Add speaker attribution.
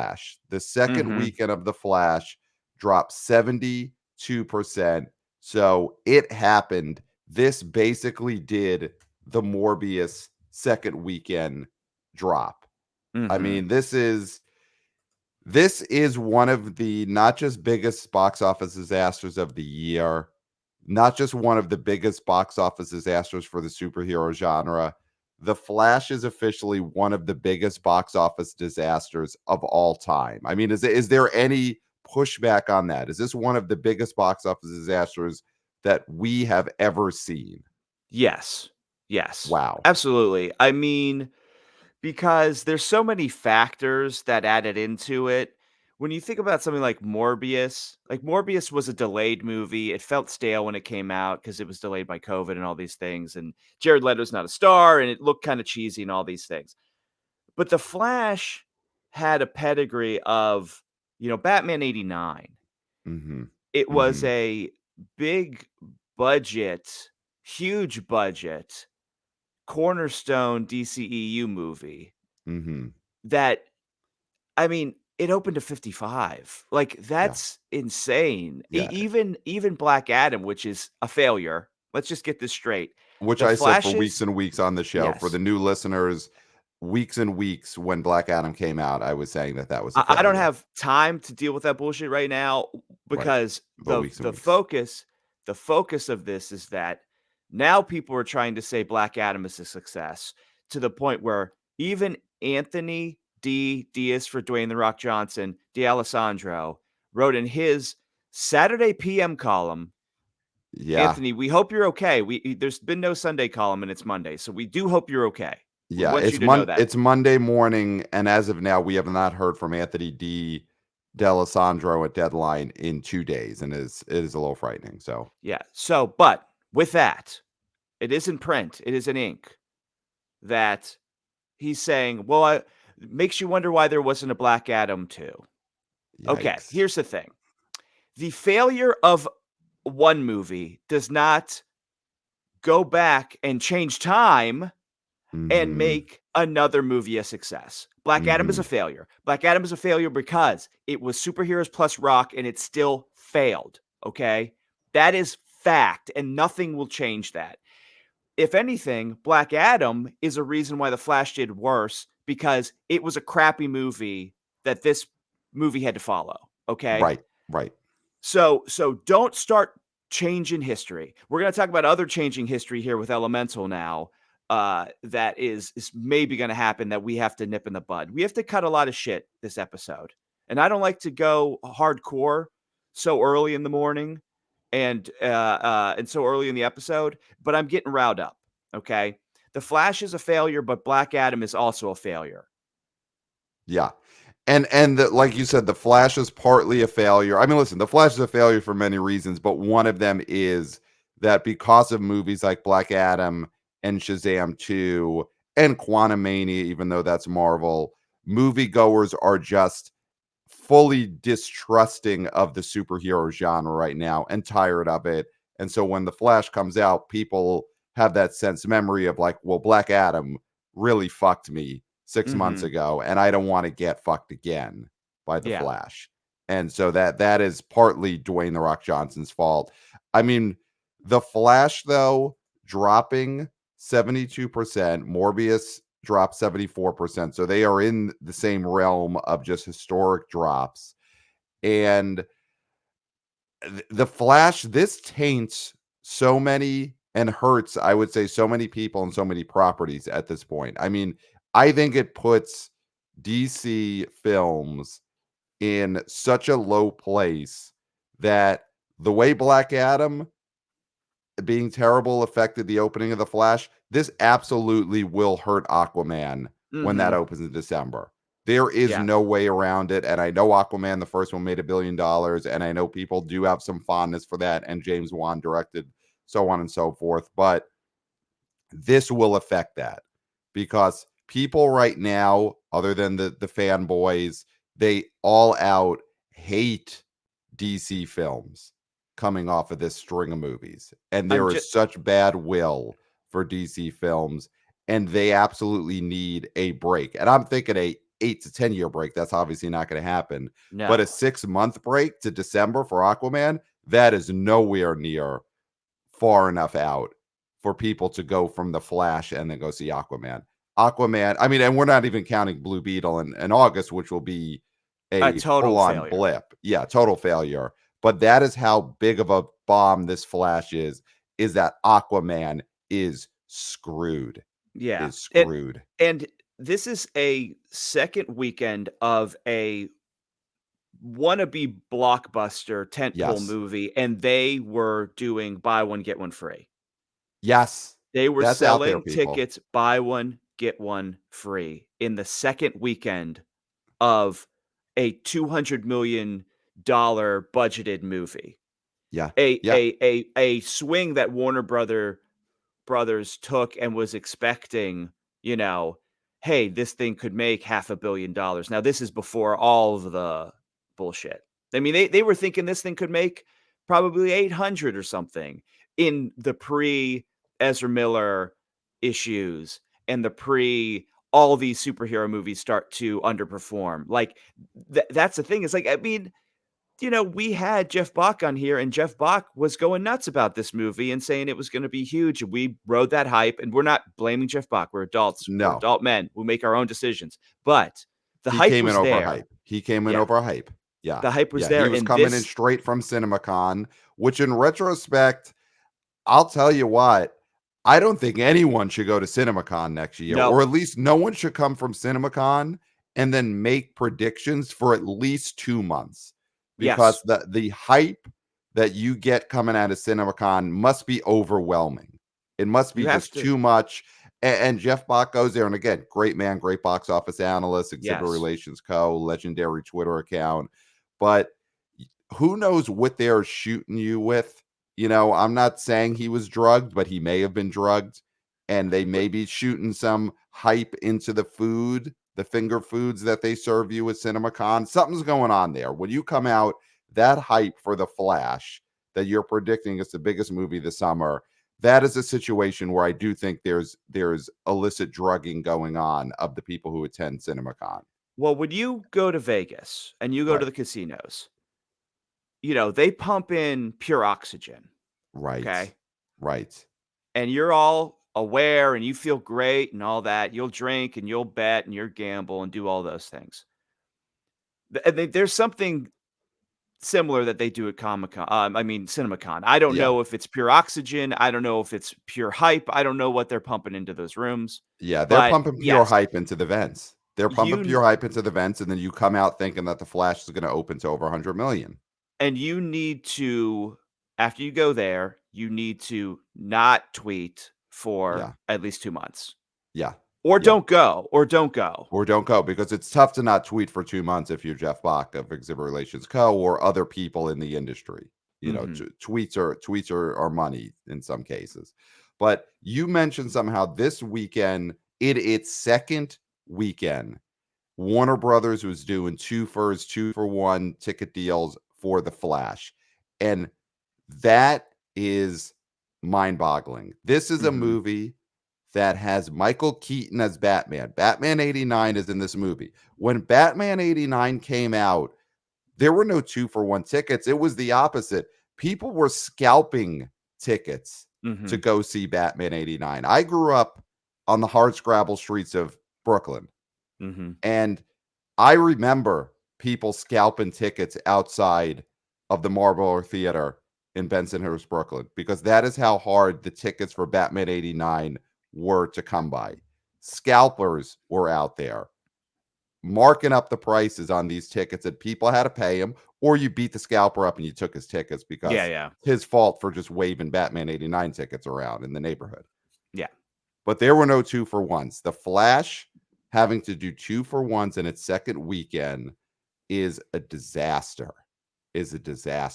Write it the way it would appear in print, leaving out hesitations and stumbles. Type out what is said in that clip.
Speaker 1: Flash. The second
Speaker 2: Mm-hmm.
Speaker 1: weekend of The Flash dropped 72%. So it happened. This basically did the Morbius second weekend drop. I
Speaker 2: Mm-hmm.
Speaker 1: mean, this is one of the not just biggest box office disasters of the year, not just one of the biggest box office disasters for the superhero genre. The Flash is officially one of the biggest box office disasters of all time. I mean, is there any pushback on that? Is this one of the biggest box office disasters that we have ever seen?
Speaker 2: Yes. Yes.
Speaker 1: Wow.
Speaker 2: Absolutely. I mean, because there's so many factors that added into it. When you think about something like Morbius was a delayed movie. It felt stale when it came out because it was delayed by COVID and all these things. And Jared Leto's not a star and it looked kind of cheesy and all these things. But The Flash had a pedigree of, Batman 89.
Speaker 1: Mhm.
Speaker 2: It was
Speaker 1: Mhm.
Speaker 2: a big budget, huge budget, cornerstone DCEU movie
Speaker 1: Mhm.
Speaker 2: that, I mean, it opened to 55. Like,
Speaker 1: Yeah.
Speaker 2: that's insane.
Speaker 1: Yeah.
Speaker 2: Even Black Adam, which is a failure. Let's just get this straight.
Speaker 1: Which
Speaker 2: The
Speaker 1: I said for weeks
Speaker 2: Flashes,
Speaker 1: and weeks on the show. For the
Speaker 2: yes.
Speaker 1: new listeners, weeks and weeks when Black Adam came out, I was saying that that was a
Speaker 2: I don't
Speaker 1: failure.
Speaker 2: have time to deal with that bullshit right now
Speaker 1: Right.
Speaker 2: because
Speaker 1: But
Speaker 2: the
Speaker 1: weeks and
Speaker 2: the
Speaker 1: weeks.
Speaker 2: focus of this is that now people are trying to say Black Adam is a success to the point where even Anthony Diaz for Dwayne the Rock Johnson, D'Alessandro wrote in his Saturday PM column,
Speaker 1: Yeah.
Speaker 2: Anthony, we hope you're okay. There's been no Sunday column and it's Monday, so we do hope you're okay. We
Speaker 1: Yeah.
Speaker 2: want you to know that.
Speaker 1: It's Monday morning, and as of now, we have not heard from Anthony D'Alessandro at Deadline in 2 days, and it is a little frightening. So
Speaker 2: Yeah. So, but with that, it is in print, it is in ink that he's saying, well, makes you wonder why there wasn't a Black Adam too. Okay,
Speaker 1: yikes.
Speaker 2: here's the thing. The failure of one movie does not go back and change time and
Speaker 1: Mm-hmm.
Speaker 2: make another movie a success. Black Adam is
Speaker 1: Mm-hmm.
Speaker 2: a failure. Black Adam is a failure because it was superheroes plus rock and it still failed. Okay? That is fact, and nothing will change that. If anything, Black Adam is a reason why The Flash did worse because it was a crappy movie that this movie had to follow. Okay.
Speaker 1: Right. Right.
Speaker 2: So don't start changing history. We're gonna talk about other changing history here with Elemental now. That is maybe gonna happen that we have to nip in the bud. We have to cut a lot of shit this episode. And I don't like to go hardcore so early in the morning and so early in the episode, but I'm getting riled up. Okay. The Flash is a failure, but Black Adam is also a failure.
Speaker 1: Yeah. Like you said, the Flash is partly a failure. I mean, listen, the Flash is a failure for many reasons, but one of them is that because of movies like Black Adam and Shazam 2 and Quantumania, even though that's Marvel, moviegoers are just fully distrusting of the superhero genre right now and tired of it. And so when the Flash comes out, people have that sense memory of like, well, Black Adam really fucked me 6 months
Speaker 2: Mm-hmm.
Speaker 1: ago, and I don't want to get fucked again by the
Speaker 2: Yeah.
Speaker 1: Flash. And so that is partly Dwayne the Rock Johnson's fault. I mean, the Flash though dropping 72%, Morbius dropped 74%. So they are in the same realm of just historic drops. And the Flash, this taints so many and hurts, I would say, so many people and so many properties at this point. I mean, I think it puts DC films in such a low place that the way Black Adam being terrible affected the opening of the Flash, this absolutely will hurt Aquaman when that
Speaker 2: Mm-hmm.
Speaker 1: opens in December. There is
Speaker 2: Yeah.
Speaker 1: no way around it. And I know Aquaman, the first one, made $1 billion. And I know people do have some fondness for that. And James Wan directed, so on and so forth. But this will affect that because people right now, other than the fanboys, they all out hate DC films coming off of this string of movies. And
Speaker 2: I'm
Speaker 1: there
Speaker 2: just
Speaker 1: is such bad will for DC films, and they absolutely need a break. And I'm thinking 8 to 10 year break. That's obviously not going to happen. But a
Speaker 2: No.
Speaker 1: 6 month break to December for Aquaman, that is nowhere near far enough out for people to go from The Flash and then go see Aquaman. Aquaman, I mean, and we're not even counting Blue Beetle in August, which will be
Speaker 2: A
Speaker 1: a
Speaker 2: total
Speaker 1: full-on
Speaker 2: failure.
Speaker 1: blip. Yeah, total failure. But that is how big of a bomb this Flash is that Aquaman is screwed.
Speaker 2: Yeah.
Speaker 1: Is screwed.
Speaker 2: And this is a second weekend of a wannabe blockbuster tentpole
Speaker 1: Yes.
Speaker 2: movie, and they were doing buy one, get one free.
Speaker 1: Yes.
Speaker 2: They were
Speaker 1: That's out there,
Speaker 2: selling
Speaker 1: people.
Speaker 2: tickets, buy one, get one free in the second weekend of a $200 million budgeted movie.
Speaker 1: Yeah.
Speaker 2: A
Speaker 1: Yeah.
Speaker 2: a a a swing that Brothers took and was expecting, you know, "Hey, this thing could make $500 million." Now, this is before all of the bullshit. I mean, they were thinking this thing could make probably 800 or something in the pre-Ezra Miller issues and the pre all these superhero movies start to underperform. Like, that's the thing. It's like, I mean, we had Jeff Bach on here, and Jeff Bach was going nuts about this movie and saying it was going to be huge. And we rode that hype, and we're not blaming Jeff Bach. We're adults. We're
Speaker 1: No.
Speaker 2: adult men. We make our own decisions. But the
Speaker 1: He
Speaker 2: hype
Speaker 1: came in
Speaker 2: was
Speaker 1: over
Speaker 2: there.
Speaker 1: hype. He came in
Speaker 2: Yeah,
Speaker 1: over hype. Yeah.
Speaker 2: the hype was
Speaker 1: Yeah. He
Speaker 2: there.
Speaker 1: was
Speaker 2: And
Speaker 1: coming in
Speaker 2: this,
Speaker 1: straight from CinemaCon, which in retrospect, I'll tell you what, I don't think anyone should go to CinemaCon next year,
Speaker 2: no,
Speaker 1: or at least no one should come from CinemaCon and then make predictions for at least 2 months, because
Speaker 2: yes,
Speaker 1: the hype that you get coming out of CinemaCon must be overwhelming. It must
Speaker 2: you
Speaker 1: be
Speaker 2: have
Speaker 1: just
Speaker 2: to.
Speaker 1: too much. And Jeff Bach goes there, and again, great man, great box office analyst, exhibit
Speaker 2: Yes,
Speaker 1: relations legendary Twitter account. But who knows what they're shooting you with? I'm not saying he was drugged, but he may have been drugged, and they
Speaker 2: but
Speaker 1: may be shooting some hype into the food, the finger foods that they serve you at CinemaCon. Something's going on there. When you come out that hype for the Flash that you're predicting is the biggest movie this summer, that is a situation where I do think there's illicit drugging going on of the people who attend CinemaCon.
Speaker 2: well, when you go to Vegas and you go to
Speaker 1: Right.
Speaker 2: the casinos, they pump in pure oxygen.
Speaker 1: Right.
Speaker 2: Okay.
Speaker 1: Right.
Speaker 2: And you're all aware and you feel great and all that. You'll drink and you'll bet and you'll gamble and do all those things. There's something similar that they do at Comic-Con. I mean, CinemaCon. I don't
Speaker 1: Yeah.
Speaker 2: know if it's pure oxygen. I don't know if it's pure hype. I don't know what they're pumping into those rooms.
Speaker 1: Yeah, they're
Speaker 2: But
Speaker 1: pumping pure
Speaker 2: yes,
Speaker 1: hype into the vents. They're pumping
Speaker 2: you
Speaker 1: pure hype into the vents, and then you come out thinking that the Flash is going to open to over 100 million.
Speaker 2: and you need to, after you go there, you need to not tweet for
Speaker 1: Yeah,
Speaker 2: at least 2 months,
Speaker 1: yeah,
Speaker 2: or
Speaker 1: yeah.
Speaker 2: don't go, or don't go.
Speaker 1: Or don't go, because it's tough to not tweet for 2 months if you're Jeff Bach of Exhibit Relations Co. or other people in the industry.
Speaker 2: Hmm.
Speaker 1: Tweets are money in some cases. But you mentioned somehow this weekend, its second weekend, Warner Brothers was doing 2-for-1 ticket deals for The Flash. And that is mind-boggling. This is a
Speaker 2: Hmm.
Speaker 1: movie that has Michael Keaton as Batman. Batman 89 is in this movie. When Batman 89 came out, there were no 2-for-1 tickets. It was the opposite. People were scalping tickets to
Speaker 2: Hmm.
Speaker 1: go see Batman 89. I grew up on the hardscrabble streets of Brooklyn,
Speaker 2: Hmm.
Speaker 1: and I remember people scalping tickets outside of the Marlboro Theater in Bensonhurst, Brooklyn, because that is how hard the tickets for Batman 89 were to come by. Scalpers were out there marking up the prices on these tickets, and people had to pay him, or you beat the scalper up and you took his tickets
Speaker 2: Yeah,
Speaker 1: because
Speaker 2: yeah,
Speaker 1: it's his fault for just waving Batman 89 tickets around in the neighborhood.
Speaker 2: yeah.
Speaker 1: But there were no 2-for-1s. The Flash having to do 2-for-1s in its second weekend is a disaster. Is a disaster.